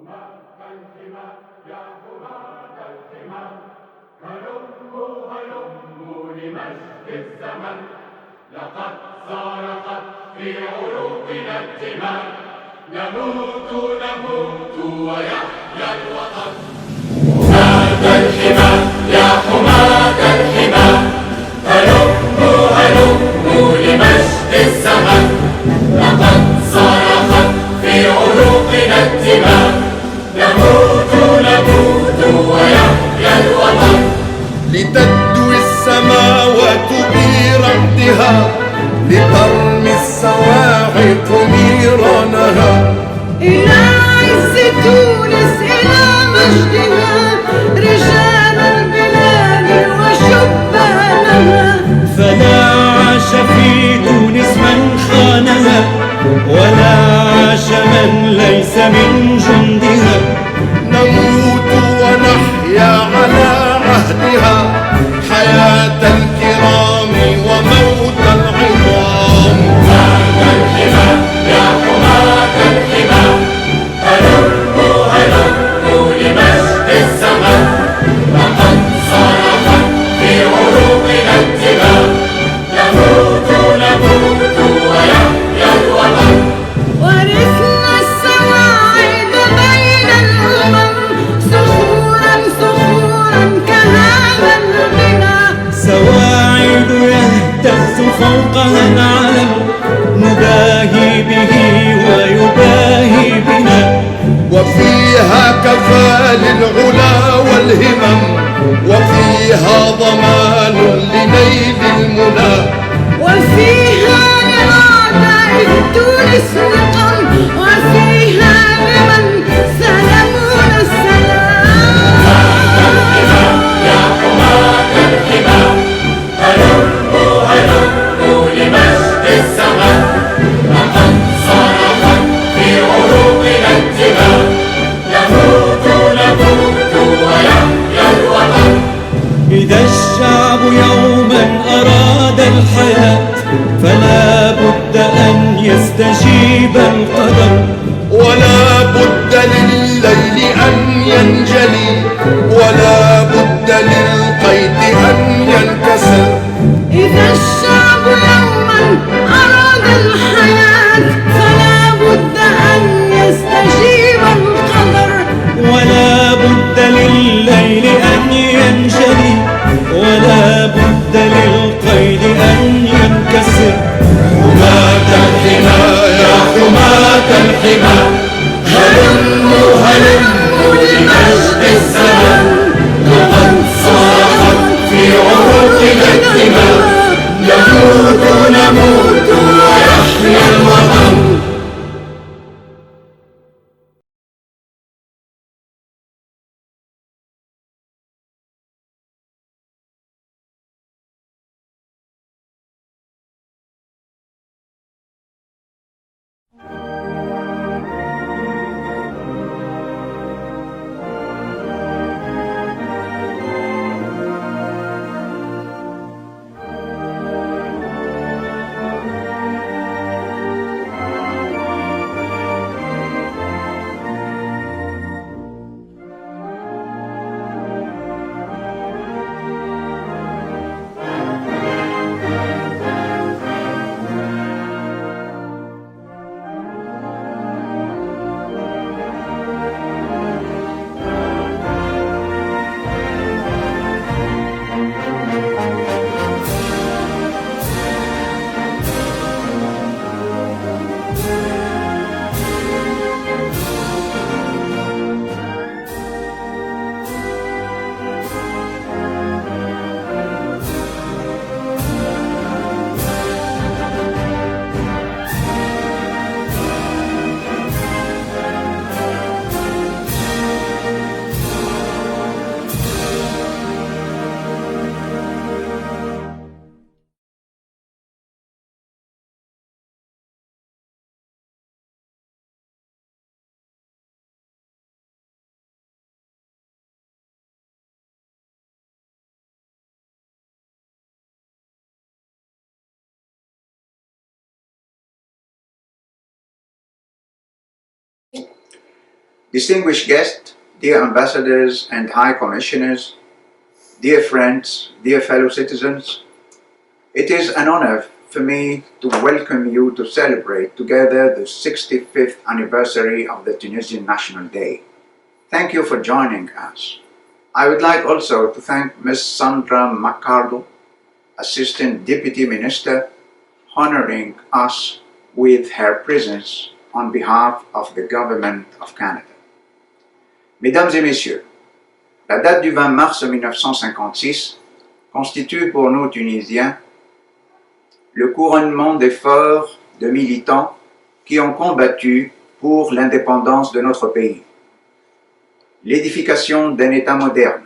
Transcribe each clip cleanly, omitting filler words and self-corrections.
الحمى يا حماة الحمى هلموا هلموا لمجد الزمن لقد صارخت في عروقنا الدماء نموت نموت ويحيا الوطن حماة الحمى يا حماة الحمى هلموا هلموا لمجد الزمن لقد صارخت في عروقنا الدماء نموت نموت ويحيا الوطن لتدوي السماوات برعدها لترمي الصواعق نيرانها إلى عز تونس إلى مجدها رجال البلاد وشبانها فلا عاش في تونس من خانها ولا عاش من ليس من جندها نموت ونحيا على عهدها حياة الكرام وموت العظام حماة الحمى يا حماة الحمى هلموا هلموا لمجد الزمن لقد صرخت في عروقنا الدماء نموت نموت ويحيا الوطن ورثنا السواعد بين الأمم صخورا صخورا كهذا البناء سواعد يهتز فوقها العلم نباهي به ويباهي بنا وفيها كفى للعلا والهمم وفيها ضمان لنيل المنى وفيها لأعداء تونس نقم وفيها لمن سلمونا السلام يا حماة الحمى هلموا هلموا لمجد الزمن لقد صرخت في عروقنا الدماء نموت نموت ويحيا الوطن إذا الشعب يوما أراد الحياة فلا بد أن يستجيب القدر ولا بد لليل أن ينجلي ولا بد للقيد أن ينكسر إذا الشعب يوما أراد الحياة فلا بد أن يستجيب القدر ولا بد لليل أن ينجلي ولا بد للقيد أن ينكسر حماة الحمى يا حماة الحمى هلموا هلموا لمجد الزمن لقد صرخت في عروقنا الدماء نموت نموت ويحيا الوطن Distinguished guests, dear ambassadors and high commissioners, dear friends, dear fellow citizens, it is an honor for me to welcome you to celebrate together the 65th anniversary of the Tunisian National Day. Thank you for joining us. I would like also to thank Ms. Sandra McCardle, Assistant Deputy Minister, honoring us with her presence on behalf of the Government of Canada. Mesdames et messieurs, la date du 20 mars 1956 constitue pour nous Tunisiens le couronnement d'efforts de militants qui ont combattu pour l'indépendance de notre pays. L'édification d'un État moderne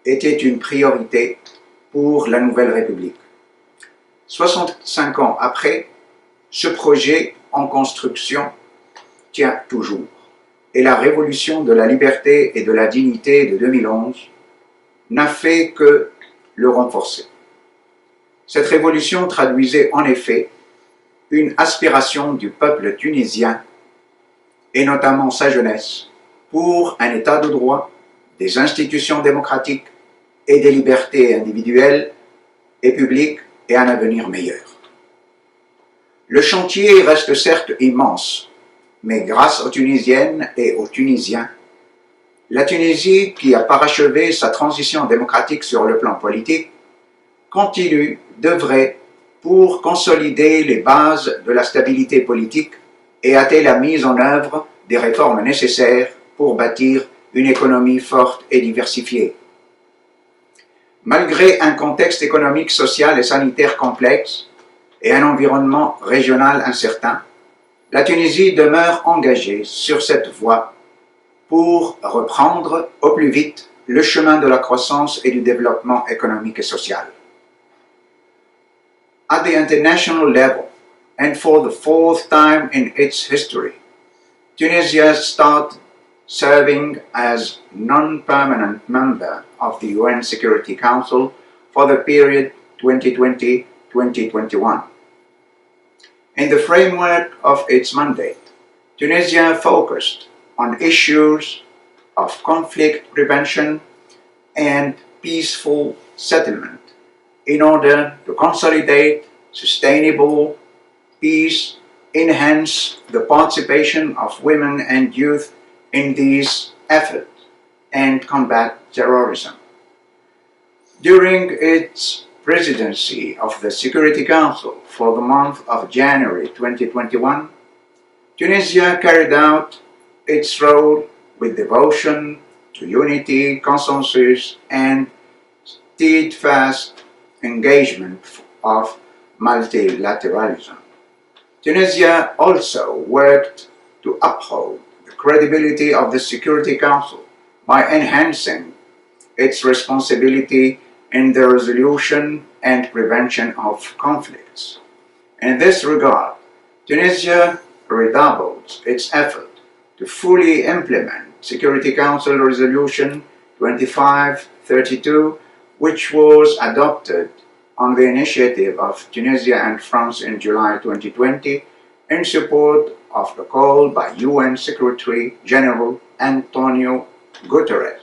était une priorité pour la Nouvelle République. 65 ans après, ce projet en construction tient toujours. Et la révolution de la liberté et de la dignité de 2011 n'a fait que le renforcer. Cette révolution traduisait en effet une aspiration du peuple tunisien, et notamment sa jeunesse, pour un État de droit, des institutions démocratiques et des libertés individuelles et publiques et un avenir meilleur. Le chantier reste certes immense, mais grâce aux Tunisiennes et aux Tunisiens, la Tunisie, qui a parachevé sa transition démocratique sur le plan politique, continue d'œuvrer pour consolider les bases de la stabilité politique et hâter la mise en œuvre des réformes nécessaires pour bâtir une économie forte et diversifiée. Malgré un contexte économique, social et sanitaire complexe et un environnement régional incertain, la Tunisie demeure engagée sur cette voie pour reprendre au plus vite le chemin de la croissance et du développement économique et social. At the international level, and for the fourth time in its history, Tunisia started serving as non-permanent member of the UN Security Council for the period 2020-2021. In the framework of its mandate, Tunisia focused on issues of conflict prevention and peaceful settlement in order to consolidate sustainable peace, enhance the participation of women and youth in these efforts, and combat terrorism. During its presidency of the Security Council for the month of January 2021, Tunisia carried out its role with devotion to unity, consensus, and steadfast engagement of multilateralism. Tunisia also worked to uphold the credibility of the Security Council by enhancing its responsibility in the resolution and prevention of conflicts. In this regard, Tunisia redoubled its effort to fully implement Security Council Resolution 2532, which was adopted on the initiative of Tunisia and France in July 2020 in support of the call by UN Secretary General Antonio Guterres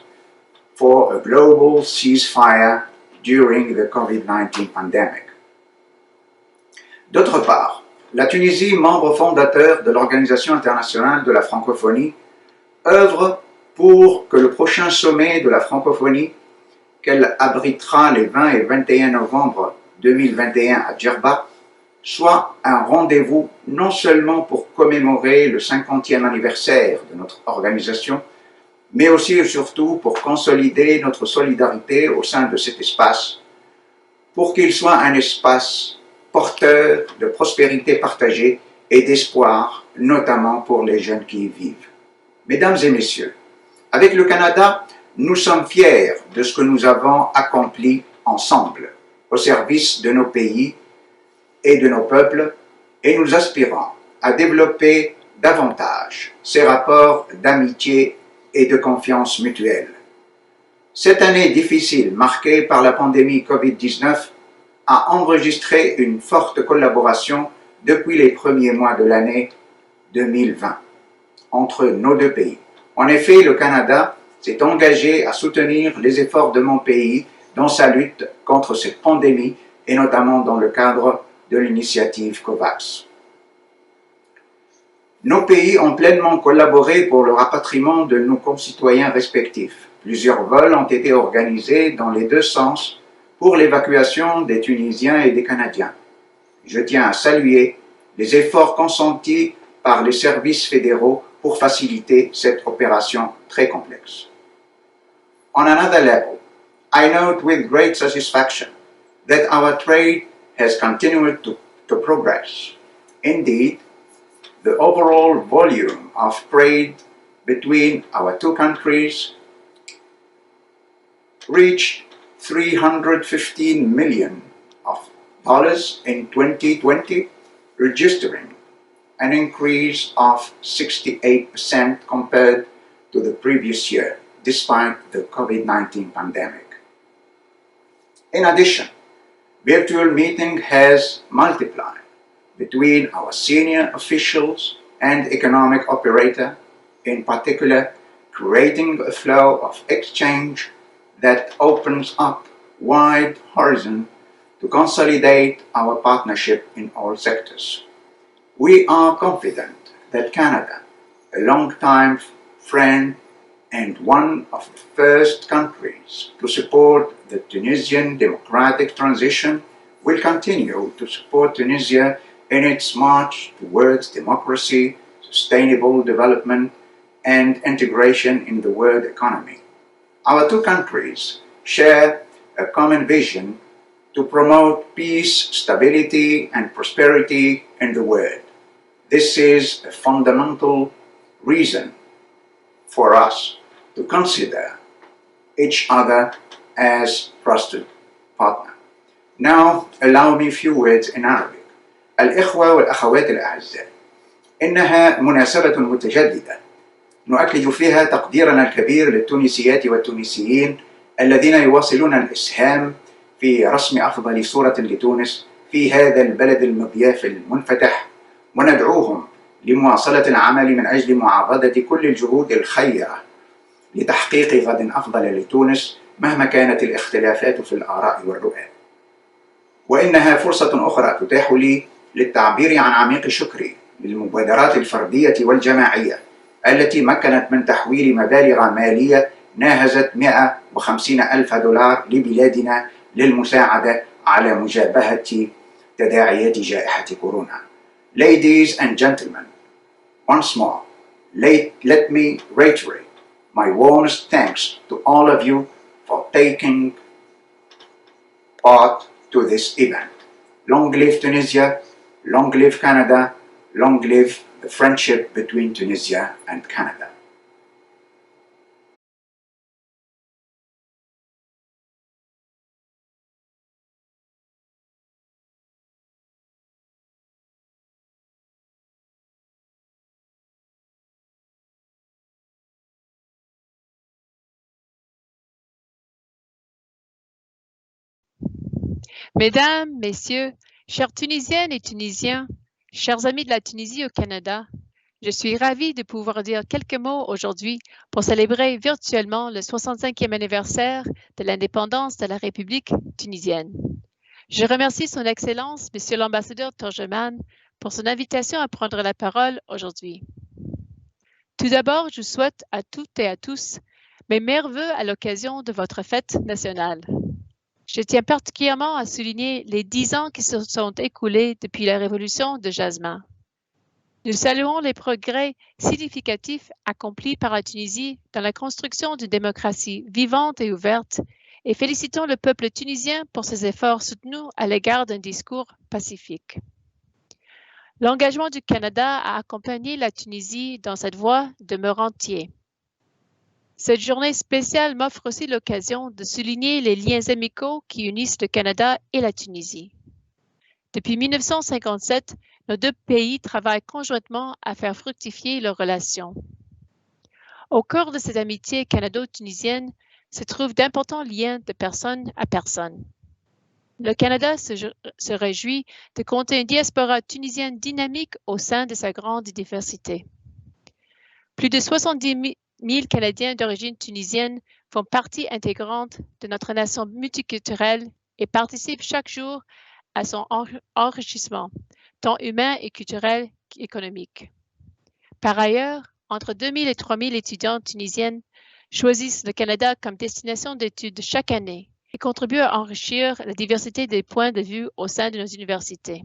for a global ceasefire during the COVID-19 pandemic. D'autre part, la Tunisie, membre fondateur de l'Organisation internationale de la francophonie, œuvre pour que le prochain sommet de la francophonie, qu'elle abritera les 20 et 21 novembre 2021 à Djerba, soit un rendez-vous non seulement pour commémorer le 50e anniversaire de notre organisation, mais aussi et surtout pour consolider notre solidarité au sein de cet espace, pour qu'il soit un espace porteur de prospérité partagée et d'espoir, notamment pour les jeunes qui y vivent. Mesdames et messieurs, avec le Canada, nous sommes fiers de ce que nous avons accompli ensemble, au service de nos pays et de nos peuples, et nous aspirons à développer davantage ces rapports d'amitié et de confiance mutuelle. Cette année difficile, marquée par la pandémie COVID-19, a enregistré une forte collaboration depuis les premiers mois de l'année 2020 entre nos deux pays. En effet, le Canada s'est engagé à soutenir les efforts de mon pays dans sa lutte contre cette pandémie et notamment dans le cadre de l'initiative COVAX. Nos pays ont pleinement collaboré pour le rapatriement de nos concitoyens respectifs. Plusieurs vols ont été organisés dans les deux sens pour l'évacuation des Tunisiens et des Canadiens. Je tiens à saluer les efforts consentis par les services fédéraux pour faciliter cette opération très complexe. On another level, I note with great satisfaction that our trade has continued to progress. Indeed, the overall volume of trade between our two countries reached $315 million in 2020, registering an increase of 68% compared to the previous year, despite the COVID-19 pandemic. In addition, virtual meeting has multiplied between our senior officials and economic operator, in particular, creating a flow of exchange that opens up wide horizon to consolidate our partnership in all sectors. We are confident that Canada, a long-time friend and one of the first countries to support the Tunisian democratic transition, will continue to support Tunisia in its march towards democracy, sustainable development, and integration in the world economy. Our two countries share a common vision to promote peace, stability, and prosperity in the world. This is a fundamental reason for us to consider each other as trusted partner. Now, allow me a few words in Arabic. الإخوة والأخوات الأعزاء، إنها مناسبة متجددة نؤكد فيها تقديرنا الكبير للتونسيات والتونسيين الذين يواصلون الإسهام في رسم أفضل صورة لتونس في هذا البلد المضياف المنفتح، وندعوهم لمواصلة العمل من أجل معاضدة كل الجهود الخيرة لتحقيق غد أفضل لتونس مهما كانت الاختلافات في الآراء والرؤى. وإنها فرصة أخرى تتاح لي للتعبير عن عميق شكري للمبادرات الفردية والجماعية التي مكنت من تحويل مبالغ مالية ناهزت $150,000 لبلادنا للمساعدة على مجابهة تداعيات جائحة كورونا. Ladies and gentlemen, once more, let me reiterate my warmest thanks to all of you for taking part to this event. Long live Tunisia, long live Canada, long live the friendship between Tunisia and Canada. Mesdames, Messieurs, chères Tunisiennes et Tunisiens, chers amis de la Tunisie au Canada, je suis ravie de pouvoir dire quelques mots aujourd'hui pour célébrer virtuellement le 65e anniversaire de l'indépendance de la République tunisienne. Je remercie Son Excellence, Monsieur l'ambassadeur Torjeman, pour son invitation à prendre la parole aujourd'hui. Tout d'abord, je souhaite à toutes et à tous mes meilleurs vœux à l'occasion de votre fête nationale. Je tiens particulièrement à souligner les 10 ans qui se sont écoulés depuis la révolution de Jasmin. Nous saluons les progrès significatifs accomplis par la Tunisie dans la construction d'une démocratie vivante et ouverte et félicitons le peuple tunisien pour ses efforts soutenus à l'égard d'un discours pacifique. L'engagement du Canada a accompagné la Tunisie dans cette voie demeure entier. Cette journée spéciale m'offre aussi l'occasion de souligner les liens amicaux qui unissent le Canada et la Tunisie. Depuis 1957, nos deux pays travaillent conjointement à faire fructifier leurs relations. Au cœur de cette amitié canado-tunisienne se trouvent d'importants liens de personne à personne. Le Canada se réjouit de compter une diaspora tunisienne dynamique au sein de sa grande diversité. Plus de 70 000 Canadiens d'origine tunisienne font partie intégrante de notre nation multiculturelle et participent chaque jour à son enrichissement, tant humain et culturel qu'économique. Par ailleurs, entre 2 000 et 3 000 étudiantes tunisiennes choisissent le Canada comme destination d'études chaque année et contribuent à enrichir la diversité des points de vue au sein de nos universités.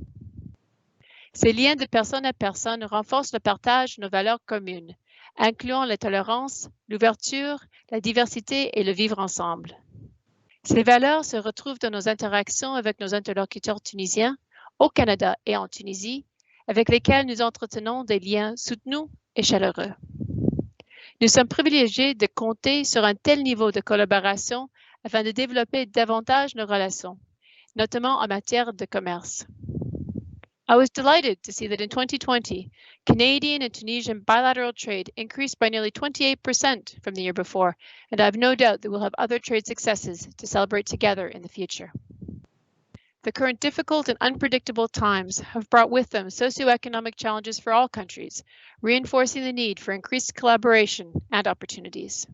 Ces liens de personne à personne renforcent le partage de nos valeurs communes, incluant la tolérance, l'ouverture, la diversité et le vivre ensemble. Ces valeurs se retrouvent dans nos interactions avec nos interlocuteurs tunisiens, au Canada et en Tunisie, avec lesquels nous entretenons des liens soutenus et chaleureux. Nous sommes privilégiés de compter sur un tel niveau de collaboration afin de développer davantage nos relations, notamment en matière de commerce. I was delighted to see that in 2020, Canadian and Tunisian bilateral trade increased by nearly 28% from the year before, and I have no doubt that we'll have other trade successes to celebrate together in the future. The current difficult and unpredictable times have brought with them socioeconomic challenges for all countries, reinforcing the need for increased collaboration and opportunities.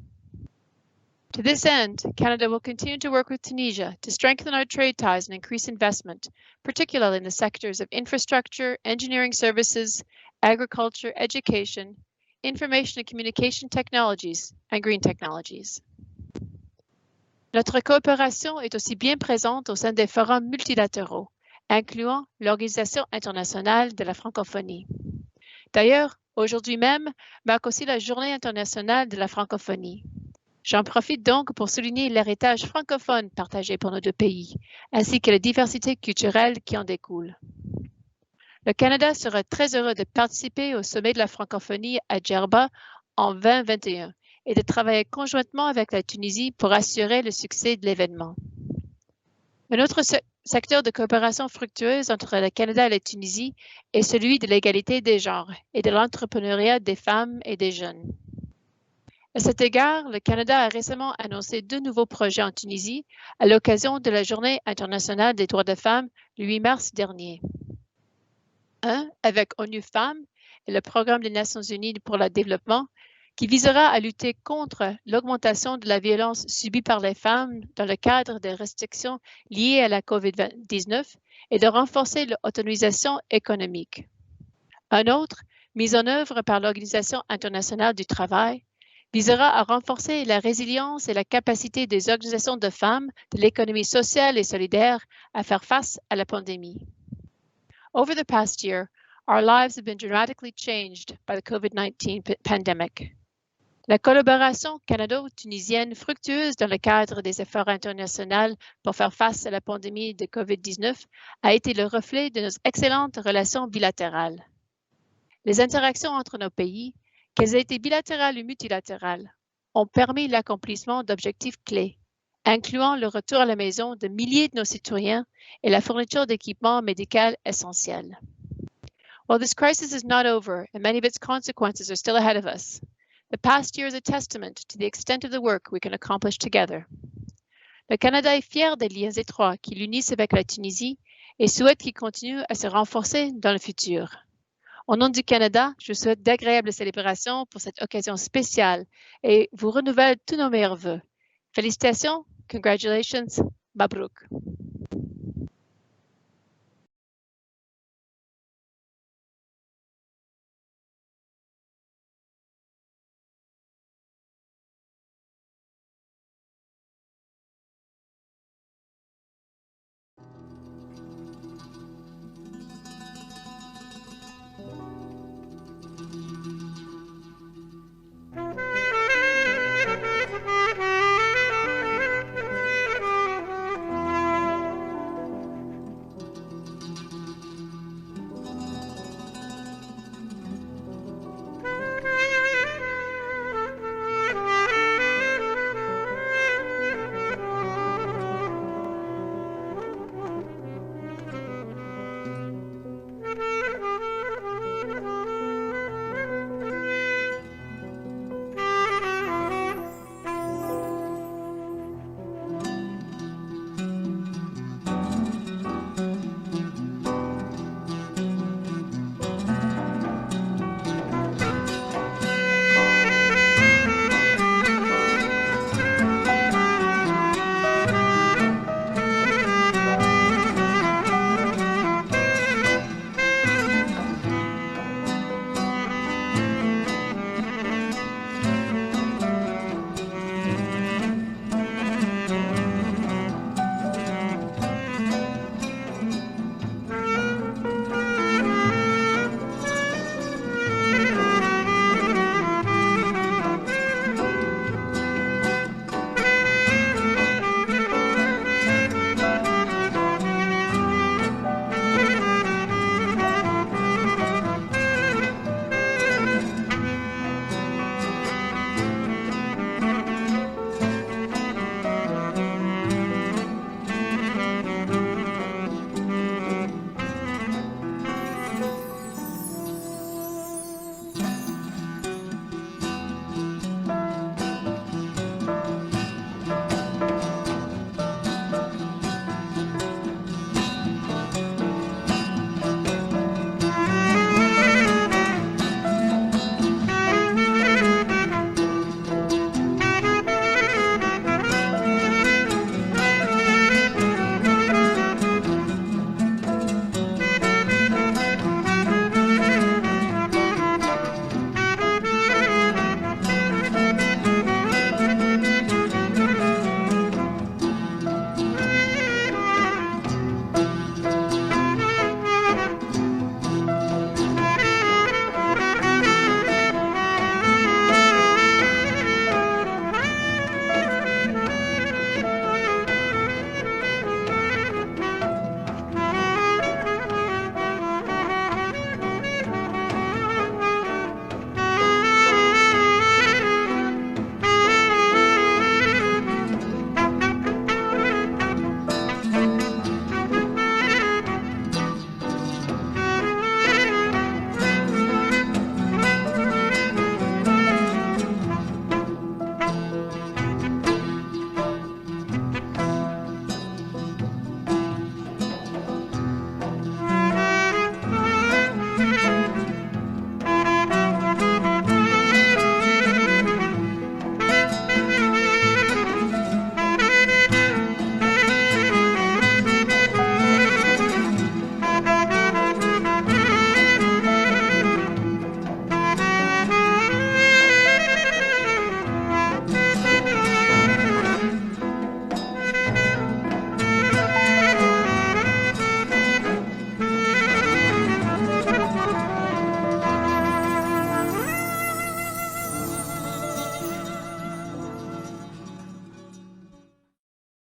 To this end, Canada will continue to work with Tunisia to strengthen our trade ties and increase investment, particularly in the sectors of infrastructure, engineering services, agriculture, education, information and communication technologies, and green technologies. Notre coopération est aussi bien présente au sein des forums multilatéraux, incluant l'Organisation internationale de la francophonie. D'ailleurs, aujourd'hui même marque aussi la Journée internationale de la francophonie. J'en profite donc pour souligner l'héritage francophone partagé pour nos deux pays, ainsi que la diversité culturelle qui en découle. Le Canada sera très heureux de participer au sommet de la francophonie à Djerba en 2021 et de travailler conjointement avec la Tunisie pour assurer le succès de l'événement. Un autre secteur de coopération fructueuse entre le Canada et la Tunisie est celui de l'égalité des genres et de l'entrepreneuriat des femmes et des jeunes. À cet égard, le Canada a récemment annoncé 2 nouveaux projets en Tunisie à l'occasion de la Journée internationale des droits des femmes le 8 mars dernier. Un avec ONU Femmes et le Programme des Nations unies pour le développement qui visera à lutter contre l'augmentation de la violence subie par les femmes dans le cadre des restrictions liées à la COVID-19 et de renforcer l'autonomisation économique. Un autre, mis en œuvre par l'Organisation internationale du travail, visera à renforcer la résilience et la capacité des organisations de femmes de l'économie sociale et solidaire à faire face à la pandémie. Over the past year, our lives have been dramatically changed by the COVID-19 pandemic. La collaboration canado-tunisienne fructueuse dans le cadre des efforts internationaux pour faire face à la pandémie de COVID-19 a été le reflet de nos excellentes relations bilatérales. Les interactions entre nos pays, qu'elles aient été bilatérales ou multilatérales, ont permis l'accomplissement d'objectifs clés, incluant le retour à la maison de milliers de nos citoyens et la fourniture d'équipements médicaux essentiels. While this crisis is not over and many of its consequences are still ahead of us, the past year is a testament to the extent of the work we can accomplish together. Le Canada est fier des liens étroits qui l'unissent avec la Tunisie et souhaite qu'ils continuent à se renforcer dans le futur. Au nom du Canada, je vous souhaite d'agréables célébrations pour cette occasion spéciale et vous renouvelle tous nos meilleurs vœux. Félicitations, congratulations, Mabrouk.